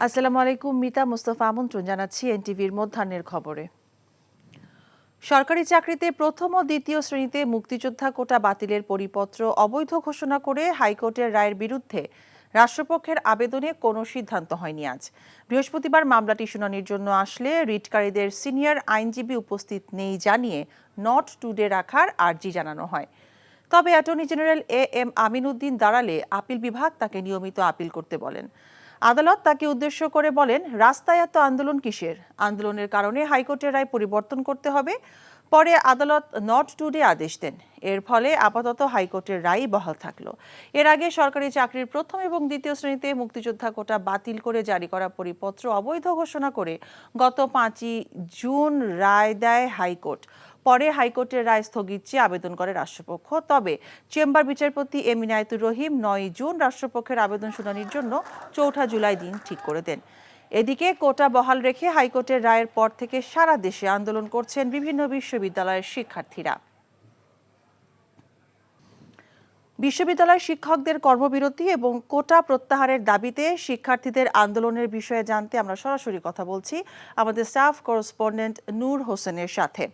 আসসালামু আলাইকুম। মিতা মুস্তফা আমন্ত্রণ জানাচ্ছি এনটিভির মধ্যাহ্নের খবরে। সরকারি চাকরিতে প্রথম ও দ্বিতীয় শ্রেণীতে মুক্তিযোদ্ধা কোটা বাতিলের পরিপত্র অবৈধ ঘোষণা করে হাইকোর্টের রায়ের বিরুদ্ধে রাষ্ট্রপক্ষের আবেদনে কোনো সিদ্ধান্ত হয়নি আজ। বৃহস্পতিবার মামলাটি শুনানির জন্য আসলে রিটকারীদের সিনিয়র আইনজীবী উপস্থিত নেই জানিয়ে নট টুডে রাখার আর্জি জানানো হয়। তবে অ্যাটর্নি জেনারেল AM আমিনউদ্দিন দাঁড়ালে আপিল বিভাগ তাকে নিয়মিত আপিল করতে বলেন। আদালত তাকে উদ্দেশ্য করে বলেন, রাস্তায় এত আন্দোলন কিসের? আন্দোলনের কারণে হাইকোর্টের রায় পরিবর্তন করতে হবে। পরে আদালত নট টুডে আদেশ দেন। এর ফলে আপাতত হাইকোর্টের রায়ই বহাল থাকলো। এর আগে সরকারি চাকরির প্রথম এবং দ্বিতীয় শ্রেণীতে মুক্তিযোদ্ধা কোটা বাতিল করে জারি করা পরিপত্র অবৈধ ঘোষণা করে গত 5ই জুন রায় দেয় হাইকোর্ট। পরে হাইকোর্টের রায় স্থগিত চেয়ে আবেদন করে রাষ্ট্রপক্ষ। তবে চেম্বার বিচারপতি এম ইনায়েতুর রহিম 9ই জুন রাষ্ট্রপক্ষের আবেদন শুনানির জন্য 4 জুলাই দিন ঠিক করে দেন। এদিকে কোটা বহাল রেখে হাইকোর্টের রায়ের পর থেকে সারা দেশে আন্দোলন করছেন বিভিন্ন বিশ্ববিদ্যালয়ের শিক্ষার্থীরা। বিশ্ববিদ্যালয় শিক্ষকদের কর্মবিরতি এবং কোটা প্রত্যাহারের দাবিতে শিক্ষার্থীদের আন্দোলনের বিষয়ে জানতে আমরা সরাসরি কথা বলছি আমাদের স্টাফ করেসপন্ডেন্ট নূর হোসেনের সাথে।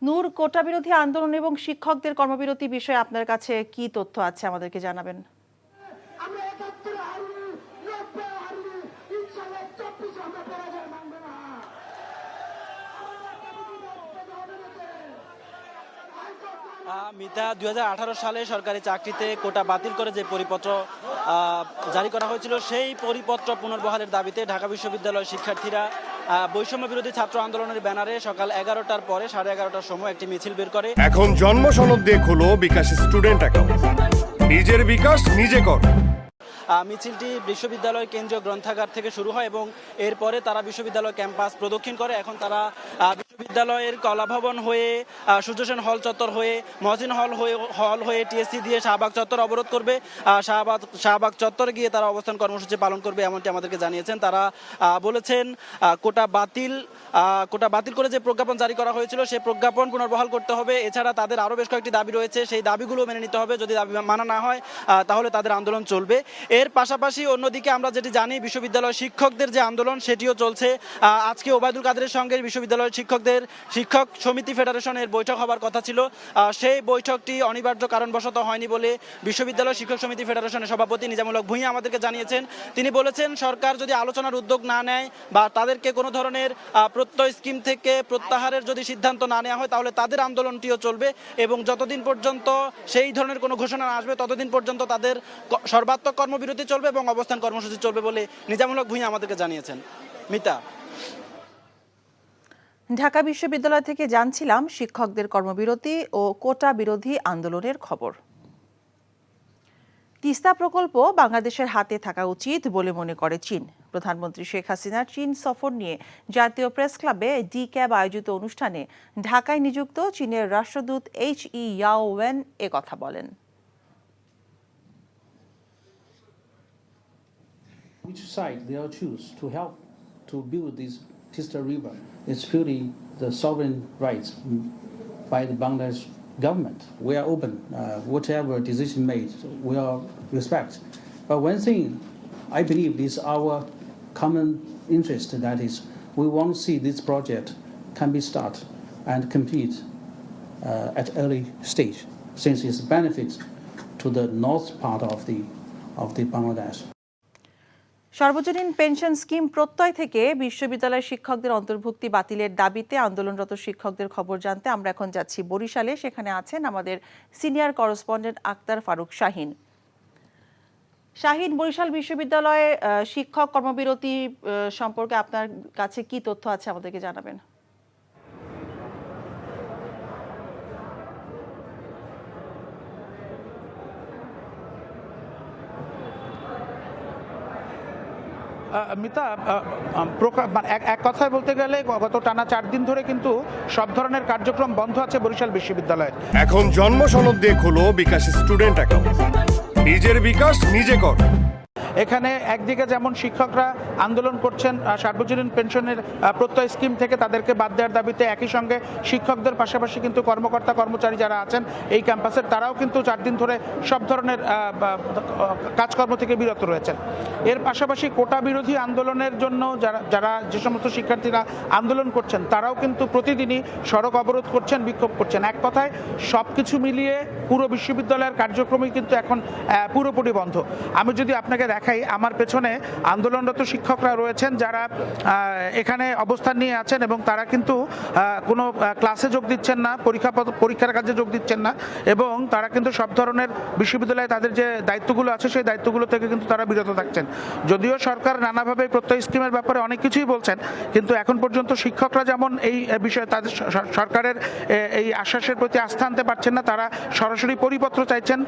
নূর, কোটা বিরোধী আন্দোলন এবং শিক্ষকদের কর্মবিরতি বিষয়ে আপনার কাছে কি তথ্য আছে আমাদেরকে জানাবেন। মিতা 2018 সালে সরকারি চাকরিতে কোটা বাতিল করে যে পরিপত্র জারি করা হয়েছিল, সেই পরিপত্র পুনর্বহালের দাবিতে ঢাকা বিশ্ববিদ্যালয়ের শিক্ষার্থীরা বৈষম্য বিরোধী ছাত্র আন্দোলনের ব্যানারে সকাল 11টার পরে 11:30টার সময় একটি মিছিল বের করে। এখন জন্ম সনদ দিয়ে খোলো বিকাশ স্টুডেন্ট অ্যাকাউন্ট, নিজের বিকাশ নিজে কর। মিছিলটি বিশ্ববিদ্যালয় কেন্দ্রীয় গ্রন্থাগার থেকে শুরু হয় এবং এরপরে তারা বিশ্ববিদ্যালয় ক্যাম্পাস প্রদক্ষিণ করে। এখন তারা বিশ্ববিদ্যালয়ের কলাভবন হয়ে, সূর্যসেন হল চত্বর হয়ে, মহসিন হল হয়ে টিএসসি দিয়ে শাহবাগ চত্বর অবরোধ করবে। শাহবাগ চত্বরে গিয়ে তারা অবস্থান কর্মসূচি পালন করবে এমনটি আমাদেরকে জানিয়েছেন। তারা বলেছেন কোটা বাতিল করে যে প্রজ্ঞাপন জারি করা হয়েছিল সেই প্রজ্ঞাপন পুনর্বহাল করতে হবে। এছাড়া তাদের আরও বেশ কয়েকটি দাবি রয়েছে, সেই দাবিগুলো মেনে নিতে হবে। যদি দাবি মানা না হয় তাহলে তাদের আন্দোলন চলবে। এর পাশাপাশি অন্যদিকে আমরা যেটি জানি, বিশ্ববিদ্যালয় শিক্ষকদের যে আন্দোলন সেটিও চলছে। আজকে ওবায়দুল কাদেরের সঙ্গে বিশ্ববিদ্যালয়ের শিক্ষক সমিতি ফেডারেশনের বৈঠক হবার কথা ছিল। সেই বৈঠকটি অনিবার্য কারণবশত হয়নি বলে বিশ্ববিদ্যালয় শিক্ষক সমিতি ফেডারেশনের সভাপতি নিজামুল হক ভূঁইয়া আমাদেরকে জানিয়েছেন। তিনি বলেছেন, সরকার যদি আলোচনার উদ্যোগ না নেয় বা তাদেরকে কোনো ধরনের প্রত্যয় স্কিম থেকে প্রত্যাহারের যদি সিদ্ধান্ত না নেওয়া হয় তাহলে তাদের আন্দোলনটিও চলবে এবং যতদিন পর্যন্ত সেই ধরনের কোনো ঘোষণা না আসবে ততদিন পর্যন্ত তাদের সর্বাত্মক কর্মবিরতি চলবে এবং অবস্থান কর্মসূচি চলবে বলে নিজামুল হক ভূঁইয়া আমাদেরকে জানিয়েছেন। মিতা, ঢাকা বিশ্ববিদ্যালয় থেকে জানছিলাম শিক্ষকদের কর্মবিরতি ও কোটা বিরোধী আন্দোলনের খবর। তিস্তা প্রকল্প বাংলাদেশের হাতে থাকা উচিত বলে মনে করে চীন। প্রধানমন্ত্রী শেখ হাসিনার চীন সফর নিয়ে জাতীয় প্রেস ক্লাবে ডি-ক্যাব আয়োজিত অনুষ্ঠানে ঢাকায় নিযুক্ত চীনের রাষ্ট্রদূত HE ইয়াওওয়েন এ কথা বলেন। Which side they'll choose to help to build this Tista River is purely the sovereign rights by the Bangladesh government. We are open, whatever decision made, we are respect. But one thing I believe is our common interest, that is, we want to see this project can be started and complete at early stage, since it benefits to the north part of the Bangladesh. সর্বজনীন pension scheme প্রত্যয় থেকে বিশ্ববিদ্যালয়ের শিক্ষকদের অন্তর্ভুক্তি বাতিলের দাবিতে আন্দোলনরত শিক্ষকদের খবর জানতে আমরা এখন যাচ্ছি বরিশালে। সেখানে আছেন আমাদের সিনিয়র করেসপন্ডেন্ট আক্তার ফারুক শাহিন। বরিশাল বিশ্ববিদ্যালয়ে শিক্ষক কর্মবিরতি সম্পর্কে আপনার কাছে কি তথ্য আছে আমাদেরকে জানাবেন। মিতা, এক কথায় বলতে গেলে গত টানা 4 দিন ধরে কিন্তু সব ধরনের কার্যক্রম বন্ধ আছে বরিশাল বিশ্ববিদ্যালয়ে। এখন জন্ম সনদ দিয়ে খোলো বিকাশ স্টুডেন্ট অ্যাকাউন্ট, নিজের বিকাশ নিজে কর। এখানে একদিকে যেমন শিক্ষকরা আন্দোলন করছেন সার্বজনীন পেনশনের প্রত্যয় স্কিম থেকে তাদেরকে বাদ দেওয়ার দাবিতে, একই সঙ্গে শিক্ষকদের পাশাপাশি কিন্তু কর্মকর্তা কর্মচারী যারা আছেন এই ক্যাম্পাসের তারাও কিন্তু 4 দিন ধরে সব ধরনের কাজকর্ম থেকে বিরত রয়েছেন। এর পাশাপাশি কোটা বিরোধী আন্দোলনের জন্য যারা যে সমস্ত শিক্ষার্থীরা আন্দোলন করছেন তারাও কিন্তু প্রতিদিনই সড়ক অবরোধ করছেন, বিক্ষোভ করছেন। এক কথায় সব কিছু মিলিয়ে পুরো বিশ্ববিদ্যালয়ের কার্যক্রমই কিন্তু এখন পুরোপুরি বন্ধ। আমি যদি আপনাকে দেখাই, আমার পেছনে আন্দোলনরত শিক্ষকরা রয়েছেন যারা এখানে অবস্থান নিয়ে আছেন এবং তারা কিন্তু কোনো ক্লাসে যোগ দিচ্ছেন না, পরীক্ষার কাজে যোগ দিচ্ছেন না এবং তারা কিন্তু সব ধরনের বিশ্ববিদ্যালয়ে তাদের যে দায়িত্বগুলো আছে সেই দায়িত্বগুলো থেকে কিন্তু তারা বিরত থাকছেন। যদিও সরকার নানাভাবে প্রত্যয় স্কিমের ব্যাপারে অনেক কিছুই বলছেন, কিন্তু এখন পর্যন্ত শিক্ষকরা যেমন এই বিষয়ে তাদের সরকারের এই আশ্বাসের প্রতি আস্থা আনতে পারছেন না, তারা সরাসরি পরিপত্র চাইছেন,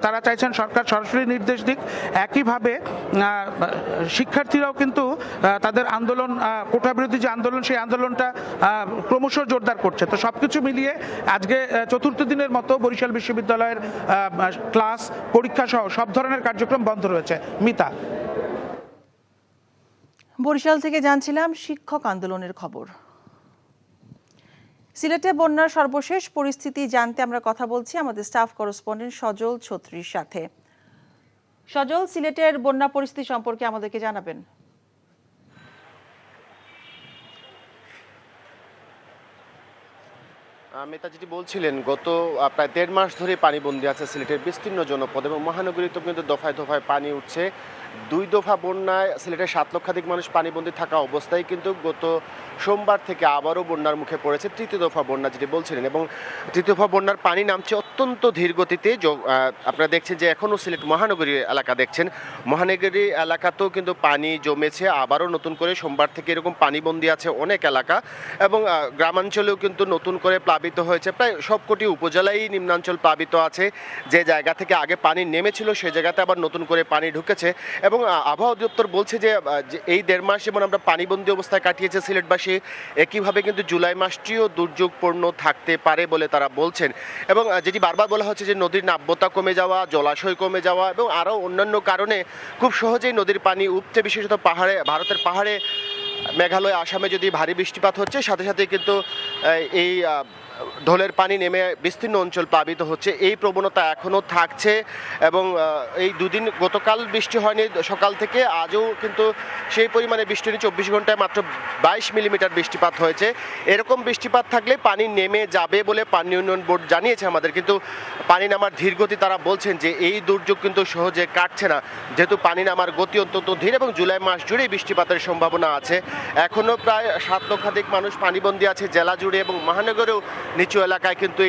তারা চাইছেন সরকার সরাসরি নির্দেশ দিক। একইভাবে শিক্ষার্থীরাও কিন্তু তাদের আন্দোলন, কোটা বিরোধী যে আন্দোলন সেই আন্দোলনটা ক্রমশ জোরদার করছে। তো সবকিছু মিলিয়ে আজকে চতুর্থ দিনের মতো বরিশাল বিশ্ববিদ্যালয়ের ক্লাস, পরীক্ষা সহ সব ধরনের কার্যক্রম বন্ধ রয়েছে। মিতা, বরিশাল থেকে জানছিলাম শিক্ষক আন্দোলনের খবর। সিলেটে বন্যার সর্বশেষ পরিস্থিতি জানতে আমরা কথা বলছি আমাদের স্টাফ করেসপন্ডেন্ট সজল ছত্রীর সাথে। সজল, সিলেটের বন্যা পরিস্থিতি সম্পর্কে আমাদেরকে জানাবেন। মেতা যেটি বলছিলেন, গত প্রায় 1.5 মাস ধরে পানিবন্দী আছে সিলেটের বিস্তীর্ণ জনপদ এবং মহানগরীতে কিন্তু দফায় দফায় পানি উঠছে। 2 দফা বন্যায় সিলেটের 7 লক্ষাধিক মানুষ পানিবন্দী থাকা অবস্থায় কিন্তু গত সোমবার থেকে আবারও বন্যার মুখে পড়েছে 3য় দফা বন্যা যেটি বলছিলেন, এবং 3য় দফা বন্যার পানি নামছে অত্যন্ত ধীর গতিতে। আপনারা দেখছেন যে এখনও সিলেট মহানগরী এলাকা দেখছেন, মহানগরী এলাকাতেও কিন্তু পানি জমেছে। আবারও নতুন করে সোমবার থেকে এরকম পানিবন্দী আছে অনেক এলাকা, এবং গ্রামাঞ্চলেও কিন্তু নতুন করে প্লাবিত হয়েছে। প্রায় সবকটি উপজেলাই নিম্নাঞ্চল প্লাবিত আছে। যে জায়গা থেকে আগে পানি নেমেছিল সে জায়গাতে আবার নতুন করে পানি ঢুকেছে। এবং আবহাওয়া অধিদপ্তর বলছে যে এই 1.5 মাস যেমন আমরা পানিবন্দী অবস্থায় কাটিয়েছে সিলেটবাসী, একইভাবে কিন্তু জুলাই মাসটিও দুর্যোগপূর্ণ থাকতে পারে বলে তারা বলছেন। এবং যেটি বারবার বলা হচ্ছে যে নদীর নাব্যতা কমে যাওয়া, জলাশয় কমে যাওয়া এবং আরও অন্যান্য কারণে খুব সহজেই নদীর পানি উপচে, বিশেষত পাহাড়ে, ভারতের পাহাড়ে, মেঘালয়, আসামে যদি ভারী বৃষ্টিপাত হচ্ছে সাথে সাথে কিন্তু এই ঢোলের পানি নেমে বিস্তীর্ণ অঞ্চল প্লাবিত হচ্ছে। এই প্রবণতা এখনও থাকছে এবং এই 2 দিন, গতকাল বৃষ্টি হয়নি সকাল থেকে, আজও কিন্তু সেই পরিমাণে বৃষ্টি হয়নি। 24 ঘন্টায় মাত্র 22 মিলিমিটার বৃষ্টিপাত হয়েছে। এরকম বৃষ্টিপাত থাকলে পানি নেমে যাবে বলে পানি উন্নয়ন বোর্ড জানিয়েছে আমাদের, কিন্তু পানি নামার ধীর গতি, তারা বলছেন যে এই দুর্যোগ কিন্তু সহজে কাটছে না, যেহেতু পানি নামার গতি অত্যন্ত ধীর এবং জুলাই মাস জুড়েই বৃষ্টিপাতের সম্ভাবনা আছে। এখনও প্রায় 7 লক্ষাধিক মানুষ পানিবন্দী আছে জেলা জুড়ে, এবং মহানগরেও নিচু এলাকায় কিন্তু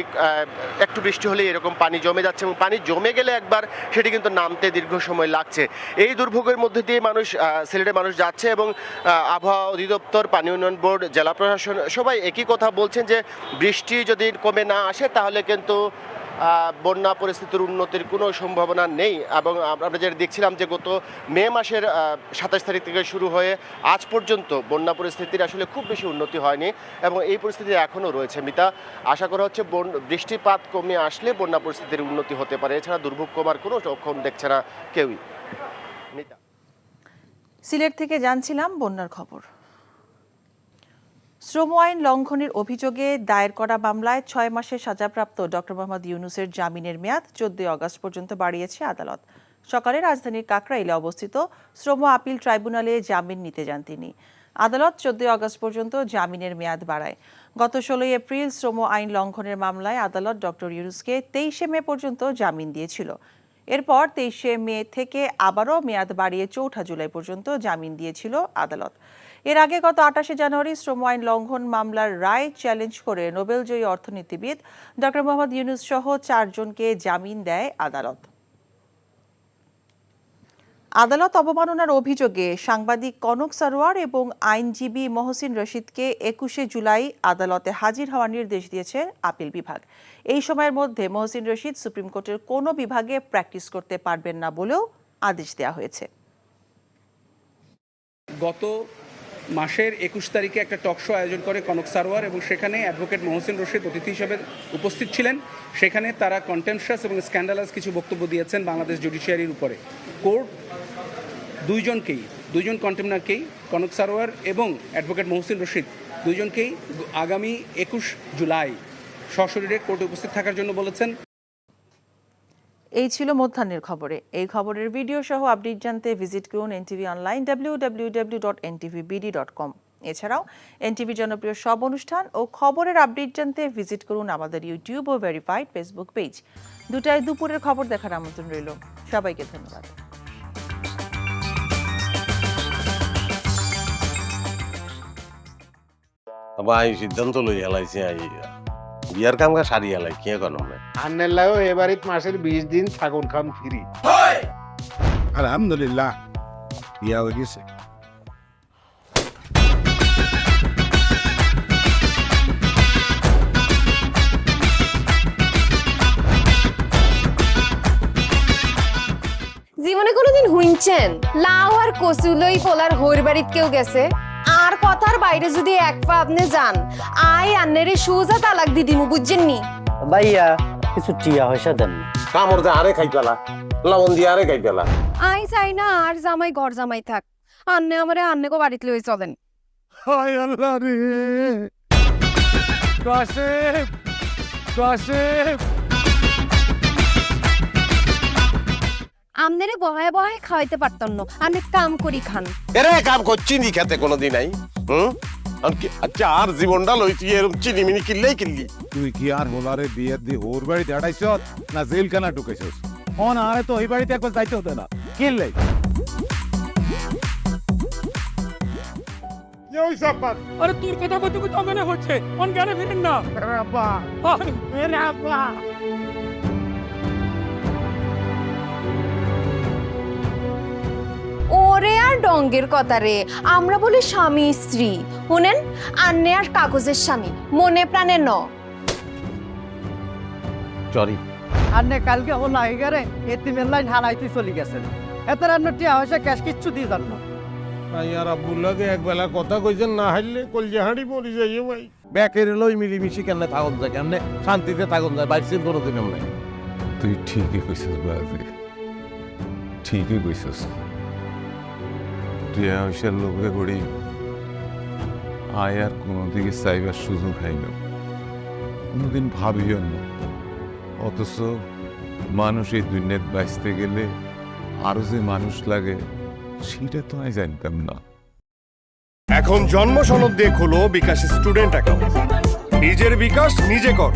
একটু বৃষ্টি হলেই এরকম পানি জমে যাচ্ছে, এবং পানি জমে গেলে একবার সেটি কিন্তু নামতে দীর্ঘ সময় লাগছে। এই দুর্ভোগের মধ্যে দিয়ে সিলেটের মানুষ যাচ্ছে, এবং আবহাওয়া অধিদপ্তর, পানি উন্নয়ন বোর্ড, জেলা প্রশাসন সবাই একই কথা বলছেন যে বৃষ্টি যদি কমে না আসে তাহলে কিন্তু বন্যা পরিস্থিতির উন্নতির কোনো সম্ভাবনা নেই। এবং আমরা যেটা দেখছিলাম যে গত মে মাসের 27 তারিখ থেকে শুরু হয়ে আজ পর্যন্ত বন্যা পরিস্থিতির আসলে খুব বেশি উন্নতি হয়নি, এবং এই পরিস্থিতি এখনও রয়েছে। মিতা, আশা করা হচ্ছে বৃষ্টিপাত কমে আসলে বন্যা পরিস্থিতির উন্নতি হতে পারে, এছাড়া দুর্ভোগ কমার কোনো লক্ষণ দেখছে না কেউই। মিতা, সিলেট থেকে জানছিলাম বন্যার খবর। শ্রম আইন লঙ্ঘনের অভিযোগে দায়ের করা মামলায় 6 মাসের সাজাপ্রাপ্ত ডক্টর মোহাম্মদ ইউনূসের জামিনের মেয়াদ 14 আগস্ট পর্যন্ত বাড়িয়েছে আদালত। সকালে রাজধানীর কাকরাইলে অবস্থিত শ্রম আপিল ট্রাইব্যুনালে জামিন নিতে যান তিনি। আদালত 14 আগস্ট পর্যন্ত জামিনের মেয়াদ বাড়ায়। গত 16 এপ্রিল শ্রম আইন লঙ্ঘনের মামলায় আদালত ডক্টর ইউনূসকে 23 মে পর্যন্ত জামিন দিয়েছিল। এরপর 23 মে থেকে আবারও মেয়াদ বাড়িয়ে 4 জুলাই পর্যন্ত জামিন দিয়েছিল আদালত। এর আগে গত 28 জানুয়ারি শ্রম আইন লঙ্ঘন মামলার রায় চ্যালেঞ্জ করে নোবেলজয়ী অর্থনীতিবিদ ডক্টর মোহাম্মদ ইউনূস সহ 4 জনকে জামিন দেয় আদালত। আদালত অবমাননার অভিযোগে সাংবাদিক কনক সারোয়ার এবং আইনজীবী মহসিন রশিদকে 21 জুলাই আদালতে হাজির হওয়ার নির্দেশ দিয়েছে আপিল বিভাগ। এই সময়ের মধ্যে মহসিন রশিদ সুপ্রিম কোর্টের কোনো বিভাগে প্র্যাকটিস করতে পারবেন না বলেও আদেশ দেওয়া হয়েছে। গত মাসের 21 তারিখে একটা টক শো আয়োজন করে কনক সারোয়ার, এবং সেখানে অ্যাডভোকেট মহসিন রশিদ অতিথি হিসেবে উপস্থিত ছিলেন। সেখানে তারা কন্টেম্পশাস এবং স্ক্যান্ডালাস কিছু বক্তব্য দিয়েছেন বাংলাদেশ জুডিশিয়ারির উপরে। কোর্ট দুইজন কন্টেমনারকেই কনক সারোয়ার এবং অ্যাডভোকেট মহসিন রশিদ দুইজনকেই আগামী 21 জুলাই সশরীরে কোর্টে উপস্থিত থাকার জন্য বলেছেন। এই ছিল মধ্যাহ্নের খবরে। এই খবরের ভিডিও সহ আপডেট জানতে ভিজিট করুন এনটিভি অনলাইন www.ntvbd.com। এছাড়াও এনটিভির জনপ্রিয় সব অনুষ্ঠান ও খবরের আপডেট জানতে ভিজিট করুন আমাদের ইউটিউব ও ভেরিফাইড ফেসবুক পেজ। 2টায় দুপুরের খবর দেখার আমন্ত্রণ রইল। সবাইকে ধন্যবাদ। ভাই সিদ্ধান্ত লই হেলাইছে বিয়ার কাম কা সারি হেলাই কি এখন আমরা আন্নের লাগো এবারে মাসের 20 দিন ছাগল খাম ফ্রি। আলহামদুলিল্লাহ বিয়া হয়ে গেছে। জীবনে কোনোদিন হুইনছেন লাউ আর কচু লই পোলার হইর বাড়িত কেউ গেছে আর কথার বাইরে যদি এক পা আপনি যান আই আন্নেরে সুজা তালাক দি দিমু বুঝছেন নি? ভাইয়া কিছু টিয়া পয়সা দেন। কামর দে আরে খাই পেলা লবণ দিয়ে আরে খাই পেলা। আই চাই না আর জামাই ঘর জামাই থাক, আন্নে আমারে আন্নেকো বাড়িতে লই চলেন। হায় আল্লাহ রে কাশেম কাশেম আমনেরে বহায় বহায় খাওয়াইতে পারতাম না, আন্নে কাম করি খান। এরে কাম করছি নি খেতে কোনোদিন নাই আচ্ছা আর জীবনটা লই তুই এরকম চিনিমিনি কিনলেই কিনলি। তুই কি আর হোলারে বিয়ের দি ওর বাড়িতে আড়াইছ না জেলখানা ঢুকেছিস? অন আরে তো ওই বাড়িতে একবার যাইতে হতো না কিনলে আরে তোর কথা বলতে তো মনে হচ্ছে কোন জ্ঞানে ফিরেন না। আব্বা মেরে আব্বা ওরে আর ডঙ্গের কথা রে, আমরা বলি স্বামী স্ত্রী, শুনেন আন্নে আর কাগজের স্বামী, মনে প্রাণে ন। সরি আন্নে কালকে ও নাই গরে এতিমের লাইন হারাইতে চলে গেছেন, এত রান্না টিয়া হয়েছে ক্যাশ কিচ্ছু দিয়ে যান না। ভাই আর আব্বুল্লাহকে একবেলা কথা কইছেন না হাইলে কলজে হাঁড়ি মরি যাইয়ে ভাই ব্যাকের লই মিলিমিশি কেমনে থাকুন যায় কেমনে শান্তিতে থাকুন যায় বাইরে কোনোদিন এমন নাই। তুই ঠিকই কইছিস বাজে, ঠিকই কইছিস। তুই আয়সার লোকে করি আয় আর কোনোদিকে চাইবার সুযোগ হয় না, কোনোদিন ভাবিও না। অথচ মানুষ এই দুনিয়াত বাঁচতে গেলে আরো যে মানুষ লাগে সেটা তো আমি জানতাম না। এখন জন্ম সনদ দিয়ে খোলো বিকাশ স্টুডেন্ট অ্যাকাউন্ট। নিজের বিকাশ নিজে কর।